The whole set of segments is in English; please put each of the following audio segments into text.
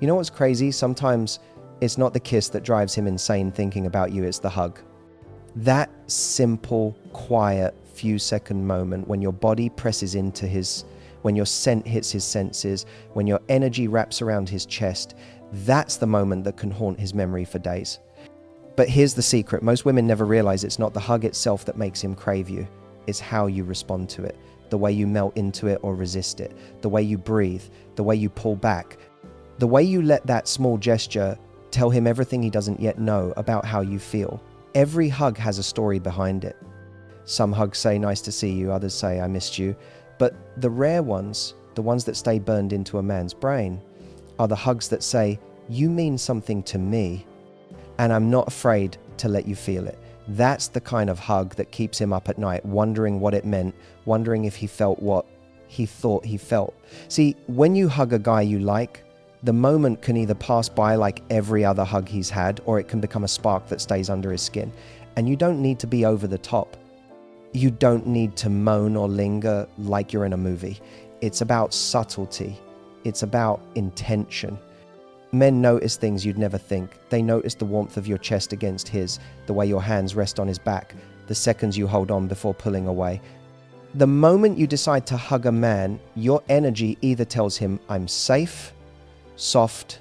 You know what's crazy? Sometimes it's not the kiss that drives him insane thinking about you, it's the hug. That simple, quiet, few-second moment when your body presses into his, when your scent hits his senses, when your energy wraps around his chest, that's the moment that can haunt his memory for days. But here's the secret. Most women never realize it's not the hug itself that makes him crave you. It's how you respond to it, the way you melt into it or resist it, the way you breathe, the way you pull back, the way you let that small gesture tell him everything he doesn't yet know about how you feel. Every hug has a story behind it. Some hugs say, nice to see you. Others say, I missed you. But the rare ones, the ones that stay burned into a man's brain, are the hugs that say, you mean something to me, and I'm not afraid to let you feel it. That's the kind of hug that keeps him up at night, wondering what it meant, wondering if he felt what he thought he felt. See, when you hug a guy you like, the moment can either pass by like every other hug he's had, or it can become a spark that stays under his skin. And you don't need to be over the top. You don't need to moan or linger like you're in a movie. It's about subtlety. It's about intention. Men notice things you'd never think. They notice the warmth of your chest against his, the way your hands rest on his back, the seconds you hold on before pulling away. The moment you decide to hug a man, your energy either tells him, I'm safe, soft,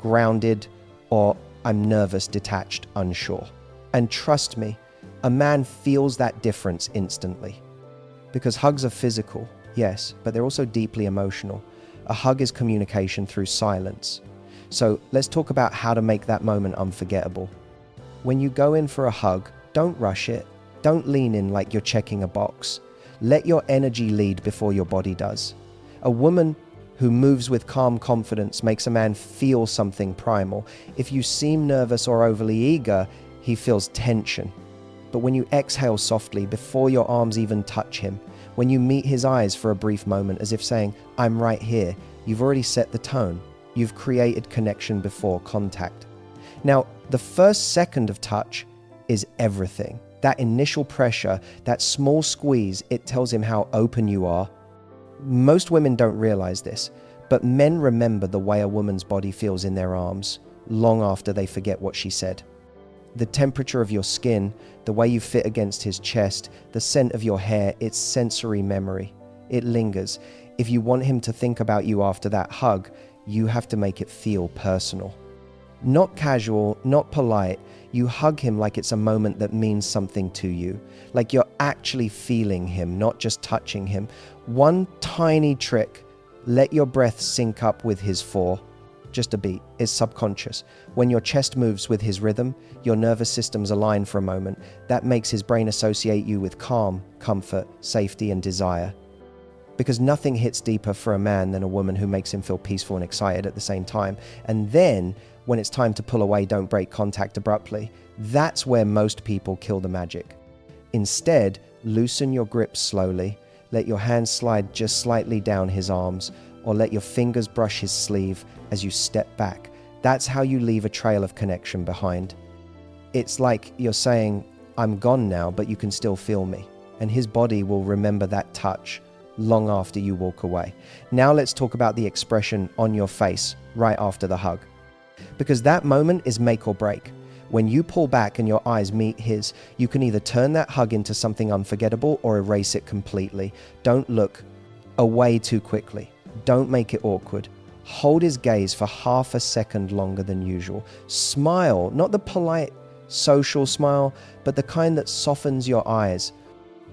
grounded, or I'm nervous, detached, unsure. And trust me, a man feels that difference instantly. Because hugs are physical, yes, but they're also deeply emotional. A hug is communication through silence. So let's talk about how to make that moment unforgettable. When you go in for a hug, don't rush it. Don't lean in like you're checking a box. Let your energy lead before your body does. A woman who moves with calm confidence makes a man feel something primal. If you seem nervous or overly eager, he feels tension. But when you exhale softly before your arms even touch him, when you meet his eyes for a brief moment as if saying, I'm right here, you've already set the tone. You've created connection before contact. Now, the first second of touch is everything. That initial pressure, that small squeeze, it tells him how open you are. Most women don't realize this, but men remember the way a woman's body feels in their arms long after they forget what she said. The temperature of your skin, the way you fit against his chest, the scent of your hair, it's sensory memory. It lingers. If you want him to think about you after that hug, you have to make it feel personal. Not casual, not polite. You hug him like it's a moment that means something to you. Like you're actually feeling him, not just touching him. One tiny trick, let your breath sync up with his four. Just a beat, it's subconscious. When your chest moves with his rhythm, your nervous systems align for a moment. That makes his brain associate you with calm, comfort, safety, and desire. Because nothing hits deeper for a man than a woman who makes him feel peaceful and excited at the same time. And then, when it's time to pull away, don't break contact abruptly. That's where most people kill the magic. Instead, loosen your grip slowly. Let your hands slide just slightly down his arms, or let your fingers brush his sleeve as you step back. That's how you leave a trail of connection behind. It's like you're saying, I'm gone now, but you can still feel me. And his body will remember that touch long after you walk away. Now let's talk about the expression on your face right after the hug. Because that moment is make or break. When you pull back and your eyes meet his, you can either turn that hug into something unforgettable or erase it completely. Don't look away too quickly. Don't make it awkward. Hold his gaze for half a second longer than usual. Smile, not the polite social smile, but the kind that softens your eyes.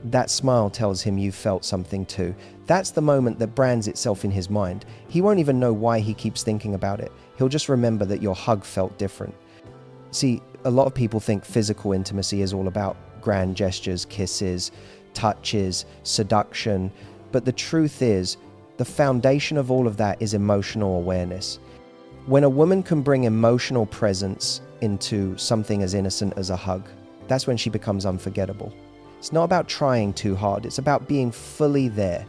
That smile tells him you felt something too. That's the moment that brands itself in his mind. He won't even know why he keeps thinking about it. He'll just remember that your hug felt different. See, a lot of people think physical intimacy is all about grand gestures, kisses, touches, seduction. But the truth is, the foundation of all of that is emotional awareness. When a woman can bring emotional presence into something as innocent as a hug, that's when she becomes unforgettable. It's not about trying too hard. It's about being fully there.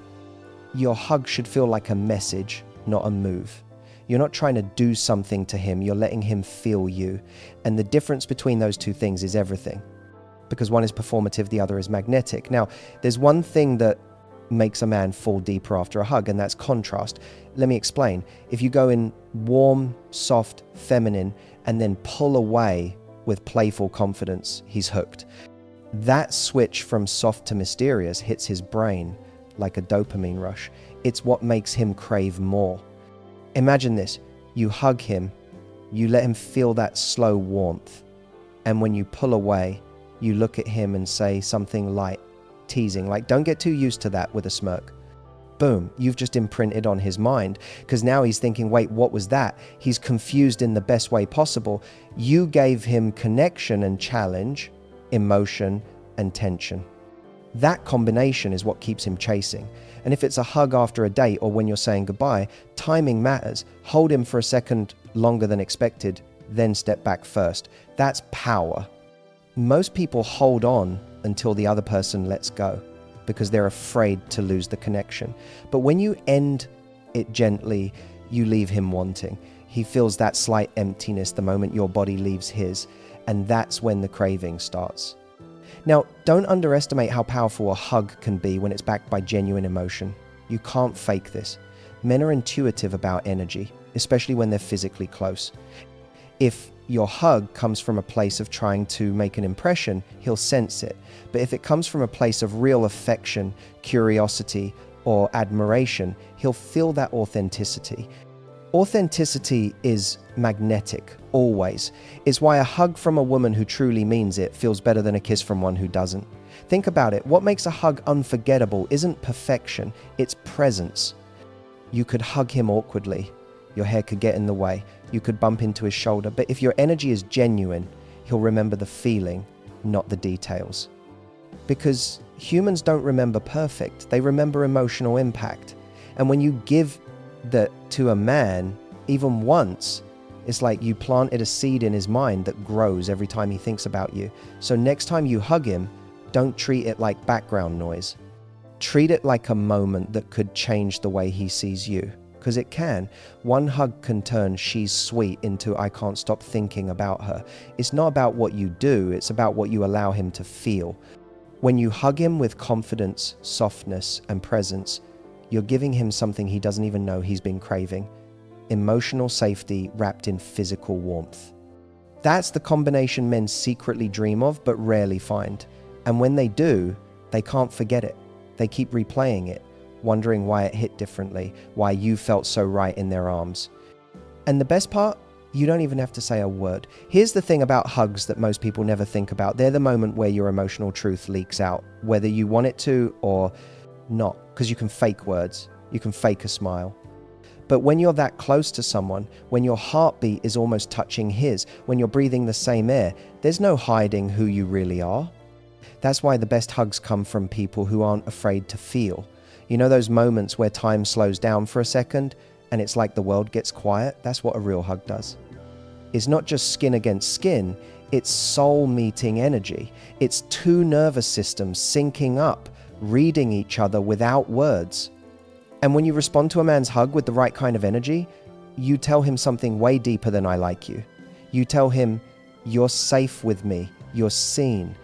Your hug should feel like a message, not a move. You're not trying to do something to him. You're letting him feel you. And the difference between those two things is everything. Because one is performative, the other is magnetic. Now, there's one thing that makes a man fall deeper after a hug, and that's contrast. Let me explain. If you go in warm, soft, feminine, and then pull away with playful confidence, he's hooked. That switch from soft to mysterious hits his brain like a dopamine rush. It's what makes him crave more. Imagine this. You hug him, you let him feel that slow warmth, and when you pull away, you look at him and say something light, teasing, like, don't get too used to that, with a smirk. Boom, you've just imprinted on his mind, because now he's thinking, wait, what was that? He's confused in the best way possible. You gave him connection and challenge, emotion and tension. That combination is what keeps him chasing. And if it's a hug after a date or when you're saying goodbye, timing matters. Hold him for a second longer than expected, then step back first. That's power. Most people hold on until the other person lets go because they're afraid to lose the connection. But when you end it gently, you leave him wanting. He feels that slight emptiness the moment your body leaves his, and that's when the craving starts. Now, don't underestimate how powerful a hug can be when it's backed by genuine emotion. You can't fake this. Men are intuitive about energy, especially when they're physically close. If your hug comes from a place of trying to make an impression, he'll sense it. But if it comes from a place of real affection, curiosity, or admiration, he'll feel that authenticity. Authenticity is magnetic, always. It's why a hug from a woman who truly means it feels better than a kiss from one who doesn't. Think about it. What makes a hug unforgettable isn't perfection, it's presence. You could hug him awkwardly. Your hair could get in the way. You could bump into his shoulder. But if your energy is genuine, he'll remember the feeling, not the details. Because humans don't remember perfect. They remember emotional impact. And when you give that to a man, even once, it's like you planted a seed in his mind that grows every time he thinks about you. So next time you hug him, don't treat it like background noise. Treat it like a moment that could change the way he sees you. Because it can. One hug can turn "she's sweet" into "I can't stop thinking about her." It's not about what you do, it's about what you allow him to feel. When you hug him with confidence, softness, and presence, you're giving him something he doesn't even know he's been craving. Emotional safety wrapped in physical warmth. That's the combination men secretly dream of but rarely find. And when they do, they can't forget it. They keep replaying it, wondering why it hit differently, why you felt so right in their arms. And the best part? You don't even have to say a word. Here's the thing about hugs that most people never think about. They're the moment where your emotional truth leaks out, whether you want it to or not, because you can fake words, you can fake a smile. But when you're that close to someone, when your heartbeat is almost touching his, when you're breathing the same air, there's no hiding who you really are. That's why the best hugs come from people who aren't afraid to feel. You know those moments where time slows down for a second and it's like the world gets quiet? That's what a real hug does. It's not just skin against skin, it's soul meeting energy. It's two nervous systems syncing up, reading each other without words. And when you respond to a man's hug with the right kind of energy, you tell him something way deeper than "I like you." You tell him, "You're safe with me, you're seen,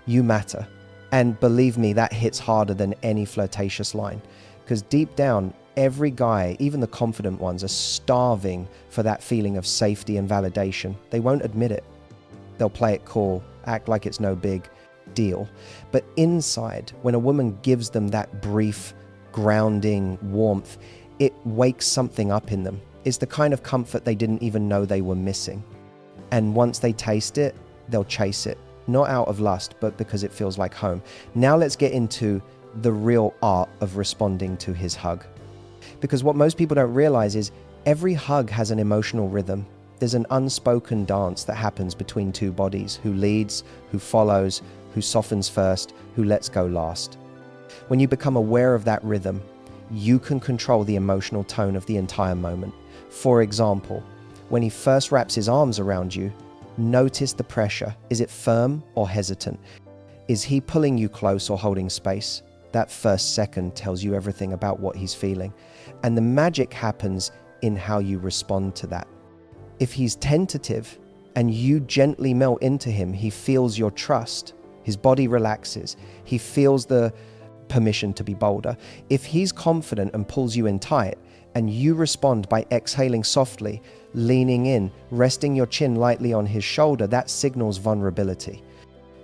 you matter." And believe me, that hits harder than any flirtatious line. Because deep down, every guy, even the confident ones, are starving for that feeling of safety and validation. They won't admit it. They'll play it cool, act like it's no big deal. But inside, when a woman gives them that brief, grounding warmth, it wakes something up in them. It's the kind of comfort they didn't even know they were missing. And once they taste it, they'll chase it. Not out of lust, but because it feels like home. Now let's get into the real art of responding to his hug. Because what most people don't realize is every hug has an emotional rhythm. There's an unspoken dance that happens between two bodies: who leads, who follows, who softens first, who lets go last. When you become aware of that rhythm, you can control the emotional tone of the entire moment. For example, when he first wraps his arms around you, notice the pressure. Is it firm or hesitant? Is he pulling you close or holding space? That first second tells you everything about what he's feeling. And the magic happens in how you respond to that. If he's tentative and you gently melt into him, he feels your trust. His body relaxes. He feels the permission to be bolder. If he's confident and pulls you in tight, and you respond by exhaling softly, leaning in, resting your chin lightly on his shoulder, that signals vulnerability.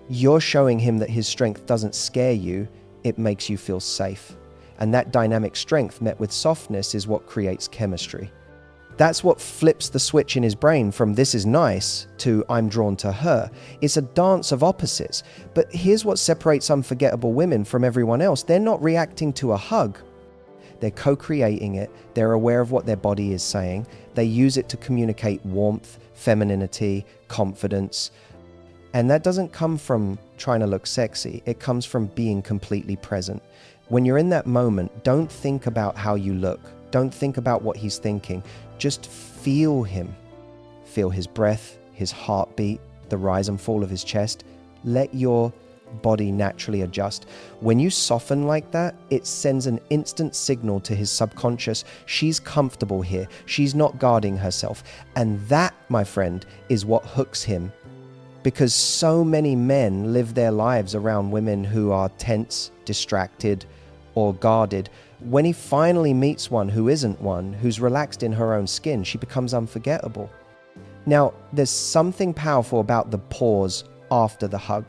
You're showing him that his strength doesn't scare you, it makes you feel safe. And that dynamic strength met with softness is what creates chemistry. That's what flips the switch in his brain from "this is nice" to "I'm drawn to her." It's a dance of opposites. But here's what separates unforgettable women from everyone else. They're not reacting to a hug. They're co-creating it. They're aware of what their body is saying. They use it to communicate warmth, femininity, confidence. And that doesn't come from trying to look sexy. It comes from being completely present. When you're in that moment, don't think about how you look. Don't think about what he's thinking. Just feel him. Feel his breath, his heartbeat, the rise and fall of his chest. Let your body naturally adjust. When you soften like that, it sends an instant signal to his subconscious. She's comfortable here. She's not guarding herself. And that, my friend, is what hooks him. Because so many men live their lives around women who are tense, distracted, or guarded. When he finally meets one who isn't one, who's relaxed in her own skin, she becomes unforgettable. Now, there's something powerful about the pause after the hug.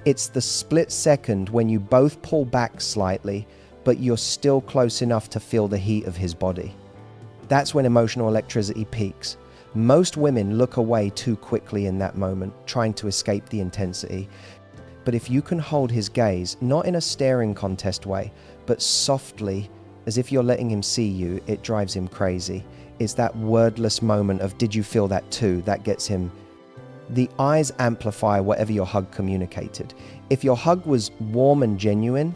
It's the split second when you both pull back slightly, but you're still close enough to feel the heat of his body. That's when emotional electricity peaks. Most women look away too quickly in that moment, trying to escape the intensity. But if you can hold his gaze, not in a staring contest way, but softly, as if you're letting him see you, it drives him crazy. It's that wordless moment of "did you feel that too?" that gets him. The eyes amplify whatever your hug communicated. If your hug was warm and genuine,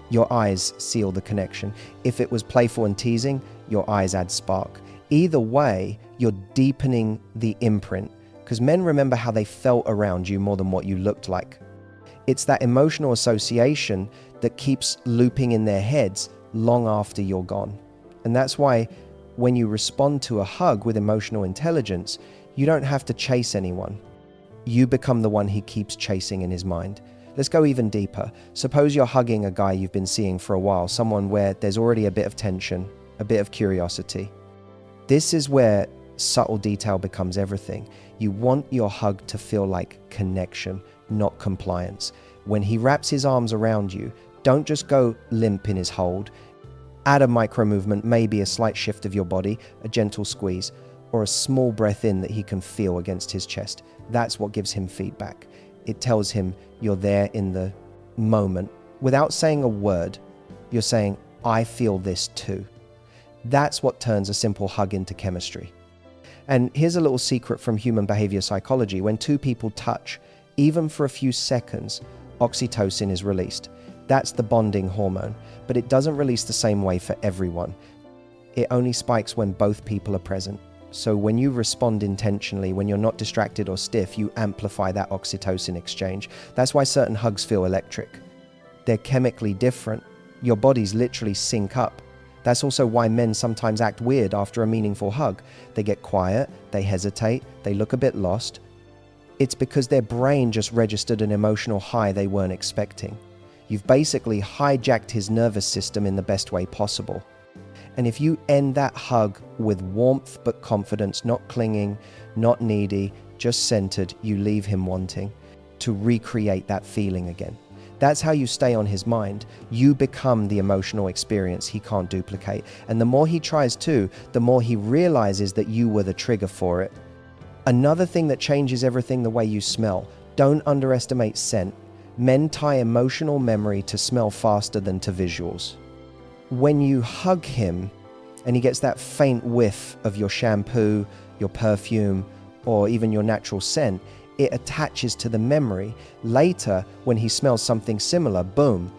your eyes seal the connection. If it was playful and teasing, your eyes add spark. Either way, you're deepening the imprint, because men remember how they felt around you more than what you looked like. It's that emotional association that keeps looping in their heads long after you're gone. And that's why when you respond to a hug with emotional intelligence, you don't have to chase anyone. You become the one he keeps chasing in his mind. Let's go even deeper. Suppose you're hugging a guy you've been seeing for a while, someone where there's already a bit of tension, a bit of curiosity. This is where subtle detail becomes everything. You want your hug to feel like connection, not compliance. When he wraps his arms around you, don't just go limp in his hold. Add a micro movement, maybe a slight shift of your body, a gentle squeeze, or a small breath in that he can feel against his chest. That's what gives him feedback. It tells him you're there in the moment. Without saying a word, you're saying, "I feel this too." That's what turns a simple hug into chemistry. And here's a little secret from human behavior psychology. When two people touch, even for a few seconds, oxytocin is released. That's the bonding hormone, but it doesn't release the same way for everyone. It only spikes when both people are present. So when you respond intentionally, when you're not distracted or stiff, you amplify that oxytocin exchange. That's why certain hugs feel electric. They're chemically different. Your bodies literally sync up. That's also why men sometimes act weird after a meaningful hug. They get quiet, they hesitate, they look a bit lost. It's because their brain just registered an emotional high they weren't expecting. You've basically hijacked his nervous system in the best way possible. And if you end that hug with warmth but confidence, not clinging, not needy, just centered, you leave him wanting to recreate that feeling again. That's how you stay on his mind. You become the emotional experience he can't duplicate. And the more he tries to, the more he realizes that you were the trigger for it. Another thing that changes everything, the way you smell. Don't underestimate scent. Men tie emotional memory to smell faster than to visuals. When you hug him and he gets that faint whiff of your shampoo, your perfume, or even your natural scent, it attaches to the memory. Later, when he smells something similar, boom,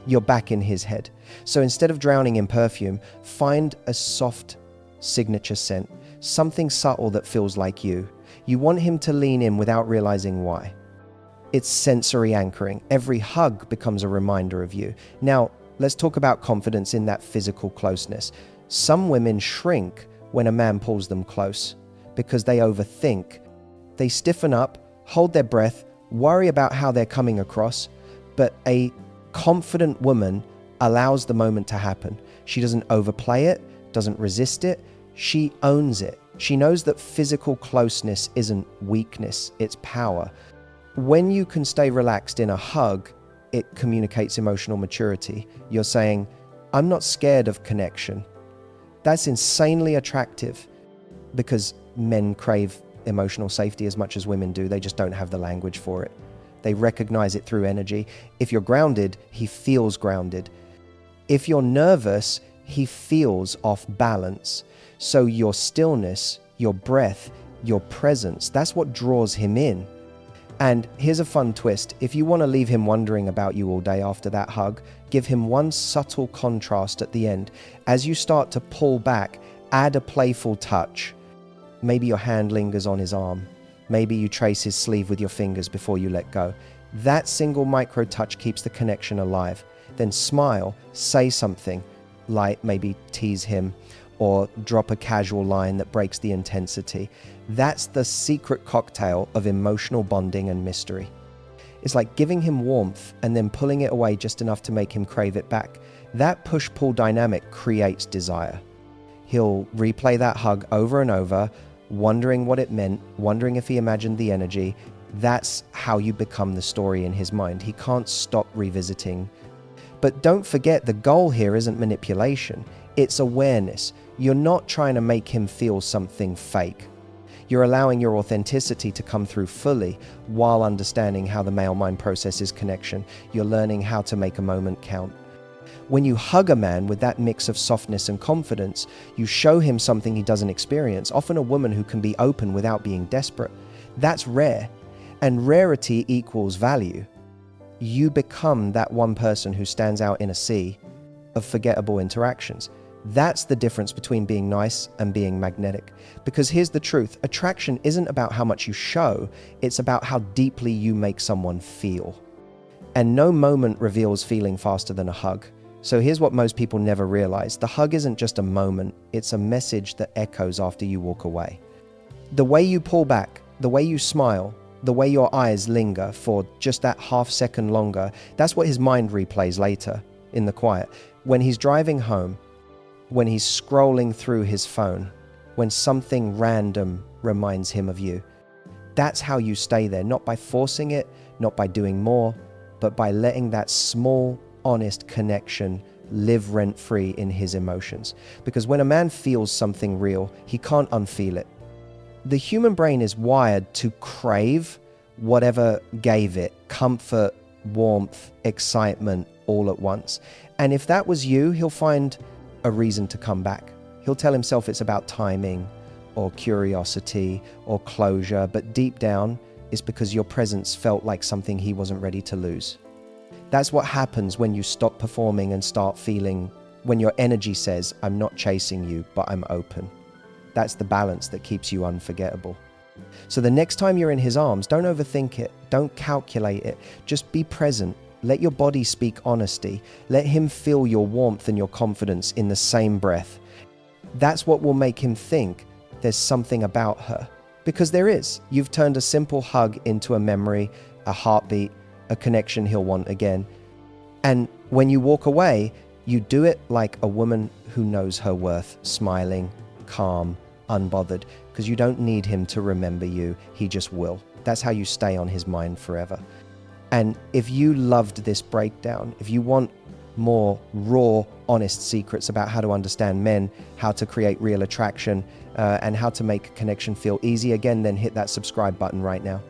you're back in his head. So instead of drowning in perfume, find a soft signature scent, something subtle that feels like you. You want him to lean in without realizing why. It's sensory anchoring. Every hug becomes a reminder of you. Now, let's talk about confidence in that physical closeness. Some women shrink when a man pulls them close because they overthink. They stiffen up, hold their breath, worry about how they're coming across, but a confident woman allows the moment to happen. She doesn't overplay it, doesn't resist it. She owns it. She knows that physical closeness isn't weakness, it's power. When you can stay relaxed in a hug, it communicates emotional maturity. You're saying, I'm not scared of connection. That's insanely attractive because men crave emotional safety as much as women do. They just don't have the language for it. They recognize it through energy. If you're grounded, he feels grounded. If you're nervous, he feels off balance. So your stillness, your breath, your presence, that's what draws him in. And here's a fun twist. If you want to leave him wondering about you all day after that hug, give him one subtle contrast at the end. As you start to pull back, add a playful touch. Maybe your hand lingers on his arm. Maybe you trace his sleeve with your fingers before you let go. That single micro touch keeps the connection alive. Then smile, say something light, maybe tease him, or drop a casual line that breaks the intensity. That's the secret cocktail of emotional bonding and mystery. It's like giving him warmth and then pulling it away just enough to make him crave it back. That push-pull dynamic creates desire. He'll replay that hug over and over, wondering what it meant, wondering if he imagined the energy. That's how you become the story in his mind. He can't stop revisiting. But don't forget, the goal here isn't manipulation. It's awareness. You're not trying to make him feel something fake. You're allowing your authenticity to come through fully while understanding how the male mind processes connection. You're learning how to make a moment count. When you hug a man with that mix of softness and confidence, you show him something he doesn't experience, often a woman who can be open without being desperate. That's rare, and rarity equals value. You become that one person who stands out in a sea of forgettable interactions. That's the difference between being nice and being magnetic. Because here's the truth, attraction isn't about how much you show, it's about how deeply you make someone feel. And no moment reveals feeling faster than a hug. So here's what most people never realize. The hug isn't just a moment, it's a message that echoes after you walk away. The way you pull back, the way you smile, the way your eyes linger for just that half second longer, that's what his mind replays later in the quiet. When he's driving home, when he's scrolling through his phone, when something random reminds him of you. That's how you stay there, not by forcing it, not by doing more, but by letting that small, honest connection live rent-free in his emotions. Because when a man feels something real, he can't unfeel it. The human brain is wired to crave whatever gave it comfort, warmth, excitement all at once. And if that was you, he'll find a reason to come back. He'll tell himself it's about timing or curiosity or closure, but deep down, it's because your presence felt like something he wasn't ready to lose. That's what happens when you stop performing and start feeling, when your energy says, I'm not chasing you, but I'm open. That's the balance that keeps you unforgettable. So the next time you're in his arms, don't overthink it. Don't calculate it. Just be present. Let your body speak honesty. Let him feel your warmth and your confidence in the same breath. That's what will make him think there's something about her. Because there is. You've turned a simple hug into a memory, a heartbeat, a connection he'll want again. And when you walk away, you do it like a woman who knows her worth, smiling, calm, unbothered, because you don't need him to remember you. He just will. That's how you stay on his mind forever. And if you loved this breakdown, if you want more raw, honest secrets about how to understand men, how to create real attraction, and how to make connection feel easy again, then hit that subscribe button right now.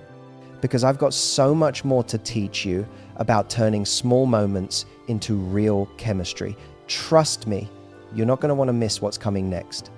Because I've got so much more to teach you about turning small moments into real chemistry. Trust me, you're not going to want to miss what's coming next.